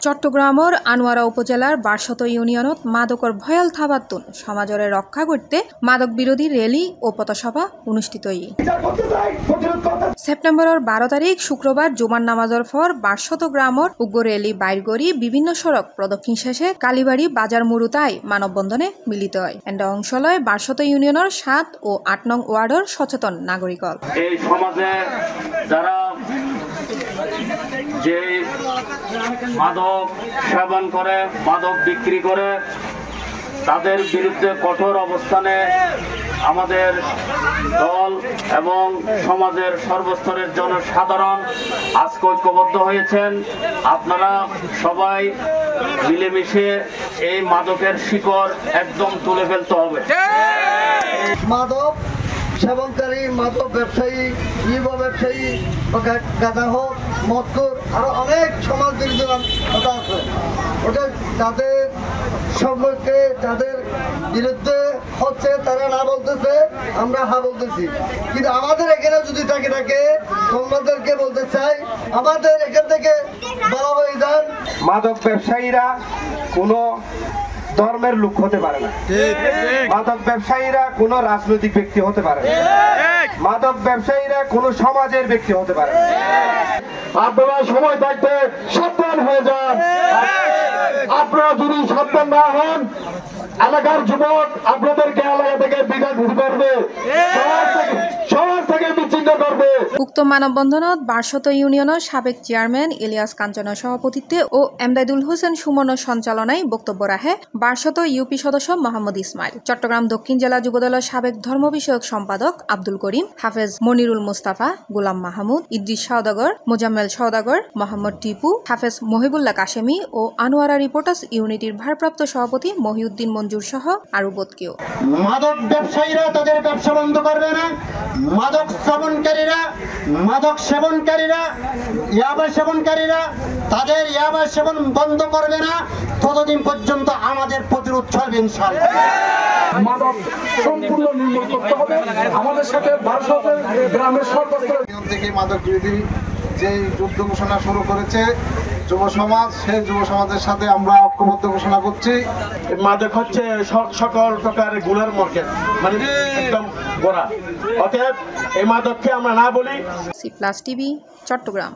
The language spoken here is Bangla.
চট্টগ্রামের আনোয়ারা উপজেলার বারশত ইউনিয়নত মাদকর ভয়াল থাবাত্তুন সমাজরে রক্ষা করতে মাদক বিরোধী র্যালি ও পথসভা অনুষ্ঠিত সেপ্টেম্বরের 12 তারিখ শুক্রবার জুমার নামাজের পর বারশত গ্রামের উগ্র র্যালি বাইর করি বিভিন্ন সড়ক প্রদক্ষিণ শেষে কালীবাড়ি বাজার মুরুতায় মানববন্ধনে মিলিত হয় এন্ড অংশ লয় বারশত ইউনিয়নের 7 ও 8 নং ওয়ার্ডের সচেতন নাগরিকল। এই সমাজে যারা যে মাদক সেবন করে, মাদক বিক্রি করে, তাদের বিরুদ্ধে কঠোর অবস্থানে আমাদের দল এবং সমাজের সর্বস্তরের জনসাধারণ আজকে ঐক্যবদ্ধ হয়েছেন। আপনারা সবাই মিলেমিশে এই মাদকের শিকড় একদম তুলে ফেলতে হবে। মাদক সেবনকারী, মাদক ব্যবসায়ী, ইউবা ব্যবসায়ী, গাঁজা হোক, মদখোর, আরো অনেক সমাজ বিরোধী কথা আছে। ওটা তাদের সম্পর্কে, তাদের বিরুদ্ধে হচ্ছে, তারা না বলতেছে, আমরা হা বলতেছি। কিন্তু আমাদের এখানে যদি থাকে তোমাদেরকে বলতে চাই, আমাদের এখান থেকে বলা হয়ে যান, মাদক ব্যবসায়ীরা কোনো ধর্মের লোক হতে পারে না, মাদক ব্যবসায়ীরা কোনো রাজনৈতিক ব্যক্তি হতে পারে না, মাদক ব্যবসায়ীরা কোনো সমাজের ব্যক্তি হতে পারে না। আপনারা সময় থাকতে সাবধান হয়ে যান। আপনারা যদি সাবধান না হন, এলাকার যুবক আপনাদেরকে এলাকা থেকে বিদায় করবে, সমাজ থেকে বিচ্ছিন্ন করবে। উক্ত মানববন্ধনত বারশত ইউনিয়নের সাবেক চেয়ারম্যান ইলিয়াস কাঞ্চনের সভাপতিত্বে ও এমদাদুল হোসেন সুমনের সঞ্চালনায় বক্তব্য রাখে বারশত ইউপি সদস্য মোহাম্মদ ইসমাইল, চট্টগ্রাম দক্ষিণ জেলা যুবদলের সাবেক ধর্ম বিষয়ক সম্পাদক আব্দুল করিম, হাফেজ মনিরুল মুস্তাফা, গোলাম মাহমুদ, ইদ্রিস সওদাগর, মোজাম্মেল সওদাগর, মোহাম্মদ টিপু, হাফেজ মহিবুল্লাহ কাশেমি ও আনোয়ারা রিপোর্টার্স ইউনিটির ভারপ্রাপ্ত সভাপতি মহিউদ্দিন মঞ্জুর সহ আরো বোধকেও। মাদক ব্যবসায়ীরা তাদের ব্যবসা বন্ধ করবে না, মাদক সেবনকারীরা ইয়াবা সেবনকারীরা তাদের ইয়াবা সেবন বন্ধ করবে না ততদিন পর্যন্ত আমাদের প্রতিরোধ চলবে ইনশাআল্লাহ। মাদক সম্পূর্ণ নির্মূল করতে হবে। আমাদের সাথে বারশতের গ্রামের সর্বস্তর থেকে মাদক বিরোধী যে যুদ্ধ ঘোষণা শুরু করেছে যুব সমাজ, সেই যুব সমাজের সাথে আমরা ঐক্যবদ্ধ ঘোষণা করছি। মাদক হচ্ছে সকল প্রকারের গুণের মার্কেট, মানে একদম গোড়া। অতএব এই মাদককে আমরা না বলি। সি+ টিভি, চট্টগ্রাম।